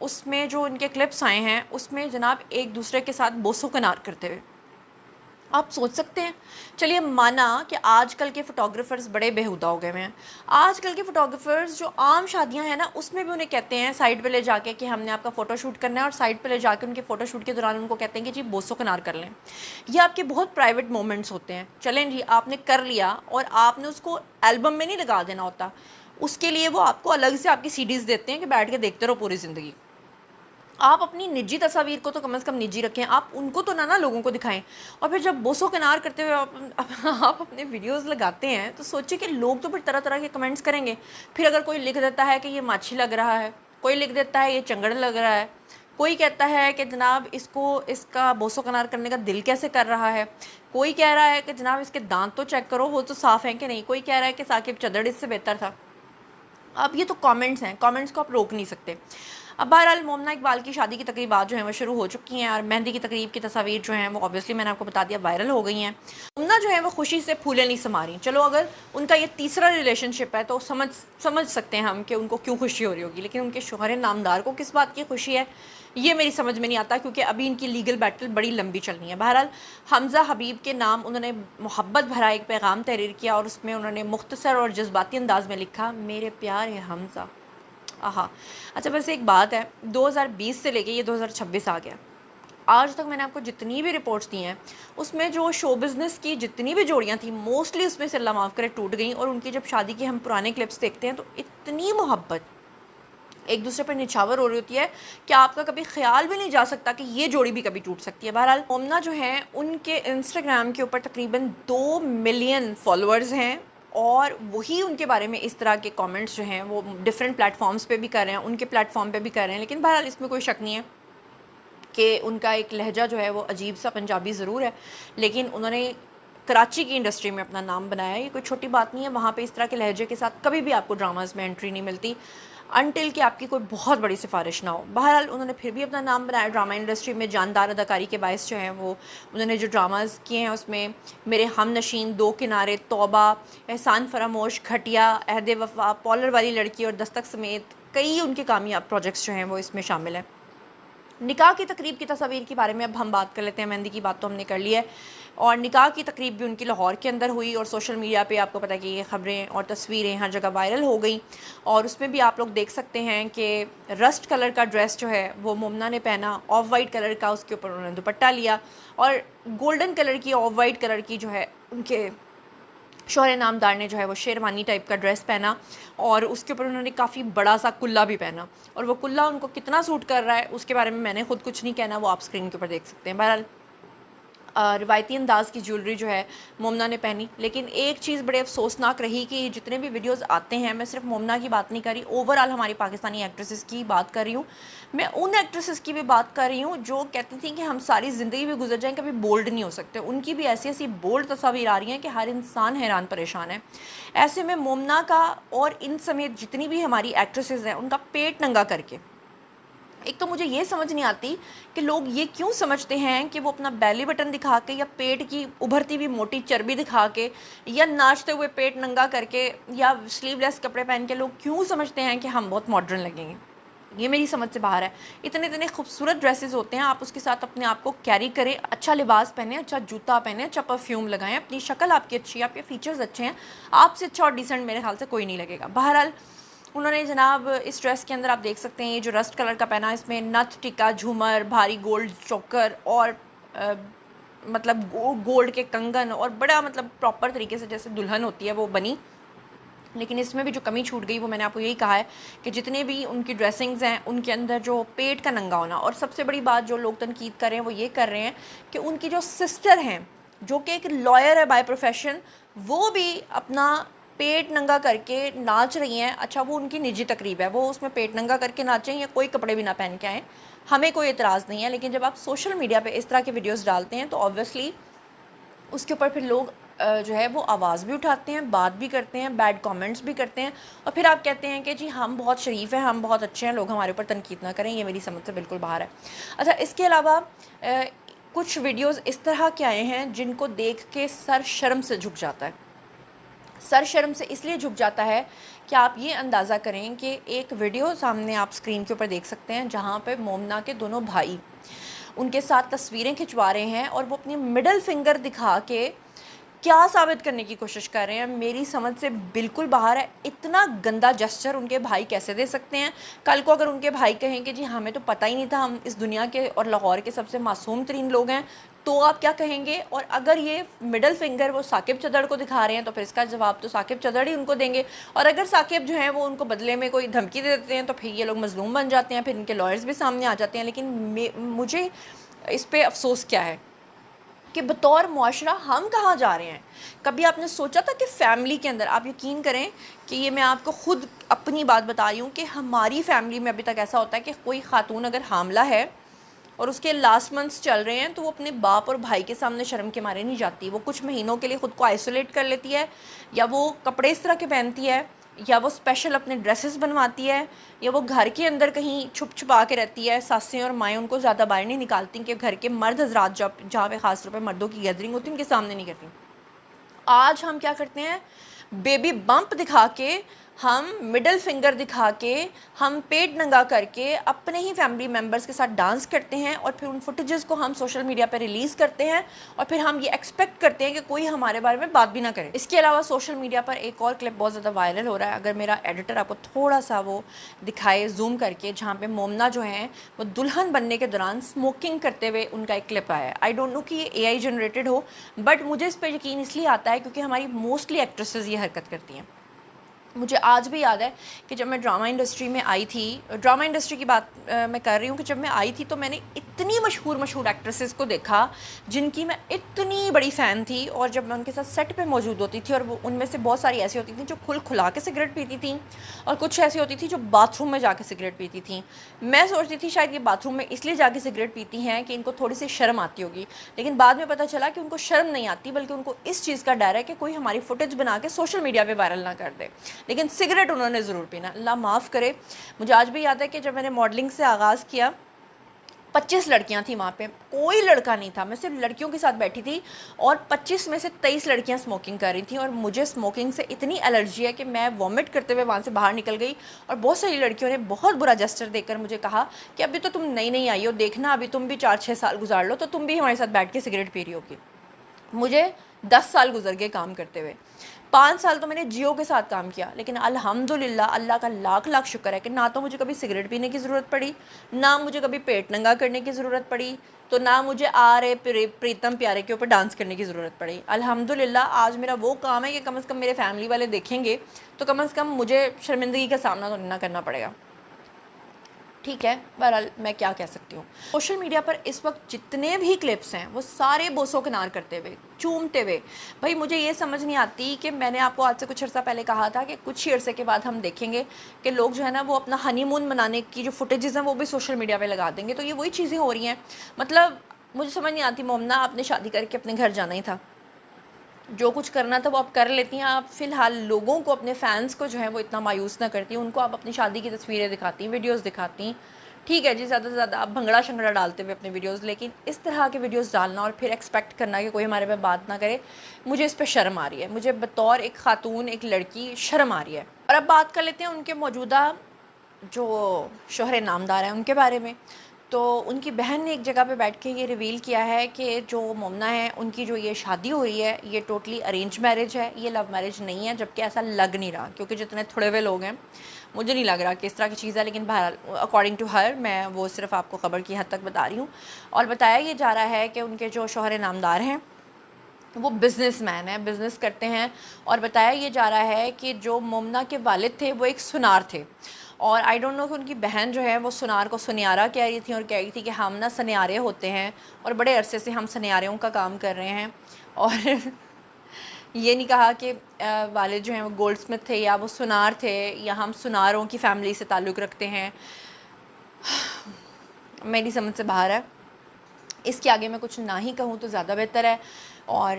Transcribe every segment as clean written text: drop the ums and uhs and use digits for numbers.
اس میں جو ان کے کلپس آئے ہیں اس میں جناب ایک دوسرے کے ساتھ بوسو کنار کرتے ہوئے، آپ سوچ سکتے ہیں. چلیے مانا کہ آج کل کے فوٹوگرافرز بڑے بےہودہ ہو گئے ہیں. آج کل کے فوٹوگرافرز جو عام شادیاں ہیں نا اس میں بھی انہیں کہتے ہیں سائڈ پہ لے جا کے کہ ہم نے آپ کا فوٹو شوٹ کرنا ہے، اور سائڈ پہ لے جا کے ان کے فوٹو شوٹ کے دوران ان کو کہتے ہیں کہ جی بوسو کنار کر لیں. یہ آپ کے بہت پرائیویٹ مومنٹس ہوتے ہیں. چلیں جی آپ نے کر لیا اور آپ نے اس کو البم میں نہیں لگا دینا ہوتا، اس کے لیے وہ آپ کو الگ سے آپ کی سی ڈیز دیتے ہیں کہ بیٹھ کے دیکھتے رہو پوری زندگی. آپ اپنی نجی تصاویر کو تو کم از کم نجی رکھیں، آپ ان کو تو نہ لوگوں کو دکھائیں. اور پھر جب بوسو کنار کرتے ہوئے آپ اپنے ویڈیوز لگاتے ہیں تو سوچیں کہ لوگ تو پھر طرح طرح کے کمنٹس کریں گے. پھر اگر کوئی لکھ دیتا ہے کہ یہ ماچھی لگ رہا ہے، کوئی لکھ دیتا ہے یہ چنگڑ لگ رہا ہے، کوئی کہتا ہے کہ جناب اس کا بوسو کنار کرنے کا دل کیسے کر رہا ہے، کوئی کہہ رہا ہے کہ جناب اس کے دانت تو چیک کرو وہ تو صاف ہیں کہ نہیں، کوئی کہہ رہا ہے کہ ثاقب چدڑ اس سے بہتر تھا. اب یہ تو کامنٹس ہیں، کامنٹس کو آپ روک نہیں سکتے. اب بہرحال مومنہ اقبال کی شادی کی تقریبات جو ہیں وہ شروع ہو چکی ہیں، اور مہندی کی تقریب کی تصاویر جو ہیں وہ اوبیسلی میں نے آپ کو بتا دیا وائرل ہو گئی ہیں. مومنہ جو ہیں وہ خوشی سے پھولے نہیں سما رہی. چلو اگر ان کا یہ تیسرا ریلیشن شپ ہے تو سمجھ سکتے ہیں ہم کہ ان کو کیوں خوشی ہو رہی ہوگی، لیکن ان کے شوہر نامدار کو کس بات کی خوشی ہے یہ میری سمجھ میں نہیں آتا، کیونکہ ابھی ان کی لیگل بیٹل بڑی لمبی چلنی ہے. بہرحال حمزہ حبیب کے نام انہوں نے محبت بھرا ایک پیغام تحریر کیا، اور اس میں انہوں نے مختصر اور جذباتی انداز میں لکھا، میرے پیارے حمزہ. آہا. اچھا بس ایک بات ہے، 2020 سے لے کے یہ 2026 آ گیا، آج تک میں نے آپ کو جتنی بھی رپورٹس دی ہیں اس میں جو شو بزنس کی جتنی بھی جوڑیاں تھیں موسٹلی اس میں سے اللہ معاف کرے ٹوٹ گئیں. اور ان کی جب شادی کی ہم پرانے کلپس دیکھتے ہیں تو اتنی محبت ایک دوسرے پر نچھاور ہو رہی ہوتی ہے کہ آپ کا کبھی خیال بھی نہیں جا سکتا کہ یہ جوڑی بھی کبھی ٹوٹ سکتی ہے. بہرحال مومنہ جو ہیں ان کے انسٹاگرام کے اوپر تقریباً 2 ملین فالوورز ہیں، اور وہی ان کے بارے میں اس طرح کے کامنٹس جو ہیں وہ ڈفرینٹ پلیٹ فارمز پہ بھی کر رہے ہیں، ان کے پلیٹ فارم پہ بھی کر رہے ہیں. لیکن بہرحال اس میں کوئی شک نہیں ہے کہ ان کا ایک لہجہ جو ہے وہ عجیب سا پنجابی ضرور ہے، لیکن انہوں نے کراچی کی انڈسٹری میں اپنا نام بنایا ہے. یہ کوئی چھوٹی بات نہیں ہے، وہاں پہ اس طرح کے لہجے کے ساتھ کبھی بھی آپ کو ڈراماز میں انٹری نہیں ملتی انٹل کہ آپ کی کوئی بہت بڑی سفارش نہ ہو. بہرحال انہوں نے پھر بھی اپنا نام بنایا ڈرامہ انڈسٹری میں، جاندار اداکاری کے باعث جو ہیں وہ انہوں نے جو ڈراماز کیے ہیں اس میں میرے ہم نشین، دو کنارے، توبہ، احسان فراموش، گھٹیا، عہد وفا، پالر والی لڑکی اور دستک سمیت کئی ان کے کامیاب پروجیکٹس جو ہیں وہ اس میں شامل ہیں. نکاح کی تقریب کی تصاویر کے بارے میں اب ہم بات کر لیتے ہیں. مہندی کی بات تو ہم نے کر لی ہے، اور نکاح کی تقریب بھی ان کی لاہور کے اندر ہوئی، اور سوشل میڈیا پہ آپ کو پتہ ہے کہ یہ خبریں اور تصویریں ہر جگہ وائرل ہو گئیں. اور اس میں بھی آپ لوگ دیکھ سکتے ہیں کہ رسٹ کلر کا ڈریس جو ہے وہ مومنہ نے پہنا، آف وائٹ کلر کا اس کے اوپر انہوں نے دوپٹہ لیا، اور گولڈن کلر کی آف وائٹ کلر کی جو ہے ان کے شوہر نامدار نے جو ہے وہ شیروانی ٹائپ کا ڈریس پہنا، اور اس کے اوپر انہوں نے کافی بڑا سا کلا بھی پہنا. اور وہ کلا ان کو کتنا سوٹ کر رہا ہے اس کے بارے میں نے خود کچھ نہیں کہنا، وہ آپ اسکرین کے اوپر دیکھ سکتے ہیں. بہرحال روایتی انداز کی جیولری جو ہے مومنہ نے پہنی. لیکن ایک چیز بڑے افسوسناک رہی کہ جتنے بھی ویڈیوز آتے ہیں، میں صرف مومنہ کی بات نہیں کر رہی، اوور آل ہماری پاکستانی ایکٹریسز کی بات کر رہی ہوں، میں ان ایکٹریسز کی بھی بات کر رہی ہوں جو کہتی تھیں کہ ہم ساری زندگی بھی گزر جائیں کبھی بولڈ نہیں ہو سکتے. ان کی بھی ایسی ایسی بولڈ تصاویر آ رہی ہیں کہ ہر انسان حیران پریشان ہے. ایسے میں مومنہ کا اور ان سمیت جتنی بھی ہماری ایکٹریسز ہیں ان کا پیٹ ننگا کر کے، ایک تو مجھے یہ سمجھ نہیں آتی کہ لوگ یہ کیوں سمجھتے ہیں کہ وہ اپنا بیلی بٹن دکھا کے یا پیٹ کی ابھرتی ہوئی موٹی چربی دکھا کے یا ناچتے ہوئے پیٹ ننگا کر کے یا سلیو لیس کپڑے پہن کے لوگ کیوں سمجھتے ہیں کہ ہم بہت ماڈرن لگیں گے. یہ میری سمجھ سے باہر ہے. اتنے خوبصورت ڈریسز ہوتے ہیں، آپ اس کے ساتھ اپنے آپ کو کیری کریں، اچھا لباس پہنیں، اچھا جوتا پہنیں، اچھا پرفیوم لگائیں، اپنی شکل آپ کی اچھی ہے، آپ کے فیچرز اچھے ہیں، آپ سے اچھا اور ڈیسنٹ میرے خیال سے کوئی نہیں لگے گا. بہرحال انہوں نے جناب اس ڈریس کے اندر آپ دیکھ سکتے ہیں یہ جو رسٹ کلر کا پہنا، اس میں نتھ، ٹکا، جھومر، بھاری گولڈ چوکر اور مطلب گولڈ کے کنگن، اور بڑا مطلب پراپر طریقے سے جیسے دلہن ہوتی ہے وہ بنی. لیکن اس میں بھی جو کمی چھوٹ گئی وہ میں نے آپ کو یہی کہا ہے کہ جتنے بھی ان کی ڈریسنگز ہیں ان کے اندر جو پیٹ کا ننگا ہونا، اور سب سے بڑی بات جو لوگ تنقید کر رہے ہیں وہ یہ کر رہے ہیں کہ ان کی جو سسٹر ہیں جو کہ ایک لائر ہے بائی پروفیشن، وہ بھی اپنا پیٹ ننگا کر کے ناچ رہی ہیں. اچھا وہ ان کی نجی تقریب ہے، وہ اس میں پیٹ ننگا کر کے ناچیں یا کوئی کپڑے بھی نہ پہن کے آئیں، ہمیں کوئی اعتراض نہیں ہے. لیکن جب آپ سوشل میڈیا پہ اس طرح کے ویڈیوز ڈالتے ہیں تو آبویسلی اس کے اوپر پھر لوگ جو ہے وہ آواز بھی اٹھاتے ہیں، بات بھی کرتے ہیں، بیڈ کامنٹس بھی کرتے ہیں، اور پھر آپ کہتے ہیں کہ جی ہم بہت شریف ہیں، ہم بہت اچھے ہیں، لوگ ہمارے اوپر تنقید نہ کریں. یہ میری سمجھ سے بالکل باہر ہے. اچھا اس کے علاوہ کچھ ویڈیوز اس طرح کے آئے ہیں جن کو دیکھ کے سر شرم سے جھک جاتا ہے. سر شرم سے اس لیے جھک جاتا ہے کہ آپ یہ اندازہ کریں کہ ایک ویڈیو سامنے آپ اسکرین کے اوپر دیکھ سکتے ہیں جہاں پہ مومنہ کے دونوں بھائی ان کے ساتھ تصویریں کھنچوا رہے ہیں اور وہ اپنی مڈل فنگر دکھا کے کیا ثابت کرنے کی کوشش کر رہے ہیں میری سمجھ سے بالکل باہر ہے. اتنا گندا جسچر ان کے بھائی کیسے دے سکتے ہیں؟ کل کو اگر ان کے بھائی کہیں کہ جی ہمیں تو پتہ ہی نہیں تھا، ہم اس دنیا کے اور لاہور کے سب سے معصوم ترین لوگ ہیں، تو آپ کیا کہیں گے؟ اور اگر یہ مڈل فنگر وہ ثاقب چدڑ کو دکھا رہے ہیں تو پھر اس کا جواب تو ثاقب چدڑ ہی ان کو دیں گے، اور اگر ثاقب جو ہیں وہ ان کو بدلے میں کوئی دھمکی دے دیتے ہیں تو پھر یہ لوگ مظلوم بن جاتے ہیں، پھر ان کے لائرز بھی سامنے آ جاتے ہیں. لیکن مجھے اس پہ افسوس کیا ہے کہ بطور معاشرہ ہم کہاں جا رہے ہیں؟ کبھی آپ نے سوچا تھا کہ فیملی کے اندر، آپ یقین کریں کہ یہ میں آپ کو خود اپنی بات بتا رہی ہوں کہ ہماری فیملی میں ابھی تک ایسا ہوتا ہے کہ کوئی خاتون اگر حاملہ ہے اور اس کے لاسٹ منتھس چل رہے ہیں تو وہ اپنے باپ اور بھائی کے سامنے شرم کے مارے نہیں جاتی. وہ کچھ مہینوں کے لیے خود کو آئسولیٹ کر لیتی ہے، یا وہ کپڑے اس طرح کے پہنتی ہے، یا وہ اسپیشل اپنے ڈریسز بنواتی ہے، یا وہ گھر کے اندر کہیں چھپ چھپا کے رہتی ہے. ساسیں اور مائیں ان کو زیادہ باہر نہیں نکالتی کہ گھر کے مرد حضرات جہاں پہ خاص طور پہ مردوں کی گیدرنگ ہوتی ہے ان کے سامنے نہیں کرتی. آج ہم کیا کرتے ہیں؟ بیبی بمپ دکھا کے، ہم مڈل فنگر دکھا کے، ہم پیٹ ننگا کر کے اپنے ہی فیملی ممبرز کے ساتھ ڈانس کرتے ہیں اور پھر ان فوٹیجز کو ہم سوشل میڈیا پہ ریلیز کرتے ہیں اور پھر ہم یہ ایکسپیکٹ کرتے ہیں کہ کوئی ہمارے بارے میں بات بھی نہ کرے. اس کے علاوہ سوشل میڈیا پر ایک اور کلپ بہت زیادہ وائرل ہو رہا ہے، اگر میرا ایڈیٹر آپ کو تھوڑا سا وہ دکھائے زوم کر کے، جہاں پہ مومنہ جو ہیں وہ دلہن بننے کے دوران اسموکنگ کرتے ہوئے ان کا ایک کلپ آیا ہے. آئی ڈونٹ نو کہ یہ اے آئی جنریٹڈ ہو، بٹ مجھے اس پہ یقین اس لیے آتا ہے کیونکہ ہماری موسٹلی ایکٹریسز یہ حرکت کرتی ہیں. مجھے آج بھی یاد ہے کہ جب میں ڈرامہ انڈسٹری میں آئی تھی، ڈرامہ انڈسٹری کی بات میں کر رہی ہوں کہ جب میں آئی تھی تو میں نے اتنی مشہور ایکٹریسز کو دیکھا جن کی میں اتنی بڑی فین تھی، اور جب میں ان کے ساتھ سیٹ پہ موجود ہوتی تھی اور وہ ان میں سے بہت ساری ایسی ہوتی تھیں جو کھلا کے سگریٹ پیتی تھیں، اور کچھ ایسی ہوتی تھی جو باتھ روم میں جا کے سگریٹ پیتی تھیں. میں سوچتی تھی شاید یہ باتھ روم میں اس لیے جا کے سگریٹ پیتی ہیں کہ ان کو تھوڑی سی شرم آتی ہوگی، لیکن بعد میں پتہ چلا کہ ان کو شرم نہیں آتی بلکہ ان کو اس چیز کا ڈر ہے کہ کوئی ہماری فوٹیج بنا کے سوشل میڈیا پہ وائرل نہ کر دے. لیکن سگریٹ انہوں نے ضرور پینا. اللہ معاف کرے. مجھے آج بھی یاد ہے کہ جب میں نے ماڈلنگ سے آغاز کیا 25 لڑکیاں تھیں وہاں پہ، کوئی لڑکا نہیں تھا، میں صرف لڑکیوں کے ساتھ بیٹھی تھی اور 25 میں سے 23 لڑکیاں اسموکنگ کر رہی تھیں، اور مجھے اسموکنگ سے اتنی الرجی ہے کہ میں وامٹ کرتے ہوئے وہاں سے باہر نکل گئی. اور بہت ساری لڑکیوں نے بہت برا جسچر دیکھ کر مجھے کہا کہ ابھی تو تم نئی آئی ہو، دیکھنا ابھی تم بھی 4-6 سال گزار لو تو تم بھی ہمارے ساتھ بیٹھ کے سگریٹ پی رہی ہوگی. مجھے 10 سال گزر گئے کام کرتے ہوئے. 5 سال تو میں نے جیو کے ساتھ کام کیا، لیکن الحمدللہ اللہ کا لاکھ شکر ہے کہ نہ تو مجھے کبھی سگریٹ پینے کی ضرورت پڑی، نہ مجھے کبھی پیٹ ننگا کرنے کی ضرورت پڑی، تو نہ مجھے پریتم پیارے کے اوپر ڈانس کرنے کی ضرورت پڑی. الحمدللہ آج میرا وہ کام ہے کہ کم از کم میرے فیملی والے دیکھیں گے تو کم از کم مجھے شرمندگی کا سامنا تو نہ کرنا پڑے گا. ٹھیک ہے، بہرحال میں کیا کہہ سکتی ہوں. سوشل میڈیا پر اس وقت جتنے بھی کلپس ہیں وہ سارے بوسو کنار کرتے ہوئے، چومتے ہوئے. بھائی مجھے یہ سمجھ نہیں آتی کہ میں نے آپ کو آج سے کچھ عرصہ پہلے کہا تھا کہ کچھ ہی عرصے کے بعد ہم دیکھیں گے کہ لوگ جو ہے نا وہ اپنا ہنی مون منانے کی جو فوٹیجز ہیں وہ بھی سوشل میڈیا پہ لگا دیں گے. تو یہ وہی چیزیں ہو رہی ہیں. مطلب مجھے سمجھ نہیں آتی. مومنہ آپ نے شادی کر کے اپنے گھر جانا ہی تھا، جو کچھ کرنا تھا وہ آپ کر لیتی ہیں. آپ فی الحال لوگوں کو، اپنے فینس کو جو ہے وہ اتنا مایوس نہ کرتی ہیں. ان کو آپ اپنی شادی کی تصویریں دکھاتی ہیں، ویڈیوز دکھاتی ہیں. ٹھیک ہے جی، زیادہ سے زیادہ آپ بھنگڑا شنگڑا ڈالتے ہوئے اپنے ویڈیوز، لیکن اس طرح کے ویڈیوز ڈالنا اور پھر ایکسپیکٹ کرنا کہ کوئی ہمارے پہ بات نہ کرے، مجھے اس پہ شرم آ رہی ہے. مجھے بطور ایک خاتون، ایک لڑکی شرم آ رہی ہے. اور اب بات کر لیتے ہیں ان کے موجودہ جو شوہر نامدار ہیں ان کے بارے میں. تو ان کی بہن نے ایک جگہ پہ بیٹھ کے یہ ریویل کیا ہے کہ جو مومنہ ہے ان کی جو یہ شادی ہوئی ہے یہ ٹوٹلی ارینج میرج ہے، یہ لو میرج نہیں ہے. جبکہ ایسا لگ نہیں رہا، کیونکہ جتنے تھوڑے ہوئے لوگ ہیں مجھے نہیں لگ رہا کہ اس طرح کی چیز ہے. لیکن بہرحال اکارڈنگ ٹو ہر، میں وہ صرف آپ کو خبر کی حد تک بتا رہی ہوں. اور بتایا یہ جا رہا ہے کہ ان کے جو شوہر نامدار ہیں وہ بزنس مین ہیں، بزنس کرتے ہیں. اور بتایا یہ جا رہا ہے کہ جو مومنہ کے والد تھے وہ ایک سنار تھے. اور آئی ڈونٹ نو کہ ان کی بہن جو ہے وہ سنار کو سنیارا کہہ رہی تھی، اور کہہ رہی تھی کہ ہم نہ سنیارے ہوتے ہیں اور بڑے عرصے سے ہم سنیاریوں کا کام کر رہے ہیں. اور یہ نہیں کہا کہ والد جو ہیں وہ گولڈ سمتھ تھے یا وہ سنار تھے یا ہم سناروں کی فیملی سے تعلق رکھتے ہیں. میری سمجھ سے باہر ہے. اس کے آگے میں کچھ نہ ہی کہوں تو زیادہ بہتر ہے. اور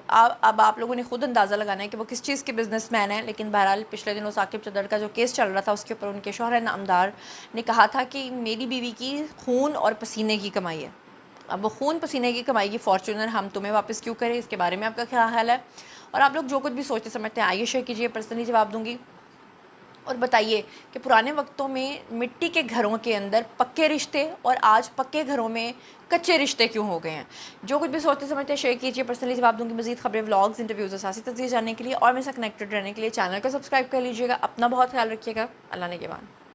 اب آپ لوگوں نے خود اندازہ لگانا ہے کہ وہ کس چیز کے بزنس مین ہیں. لیکن بہرحال پچھلے دنوں ثاقب چدڑ کا جو کیس چل رہا تھا اس کے اوپر ان کے شوہر نامدار نے کہا تھا کہ میری بیوی کی خون اور پسینے کی کمائی ہے. اب وہ خون پسینے کی کمائی کی فارچونر ہم تمہیں واپس کیوں کریں، اس کے بارے میں آپ کا کیا خیال ہے؟ اور آپ لوگ جو کچھ بھی سوچتے سمجھتے ہیں آئیے شیئر کیجیے، پرسنلی جواب دوں گی. اور بتائیے کہ پرانے وقتوں میں مٹی کے گھروں کے اندر پکے رشتے اور آج پکے گھروں میں کچے رشتے کیوں ہو گئے ہیں؟ جو کچھ بھی سوچتے سمجھتے ہیں شیئر کیجیے، پرسنلی جواب دوں گی. مزید خبریں، ولاگز، انٹرویوز اور سیاسی تجزیے جاننے کے لیے اور میرے ساتھ کنیکٹڈ رہنے کے لیے چینل کو سبسکرائب کر لیجیے گا. اپنا بہت خیال رکھیے گا. اللہ نے کے بعد.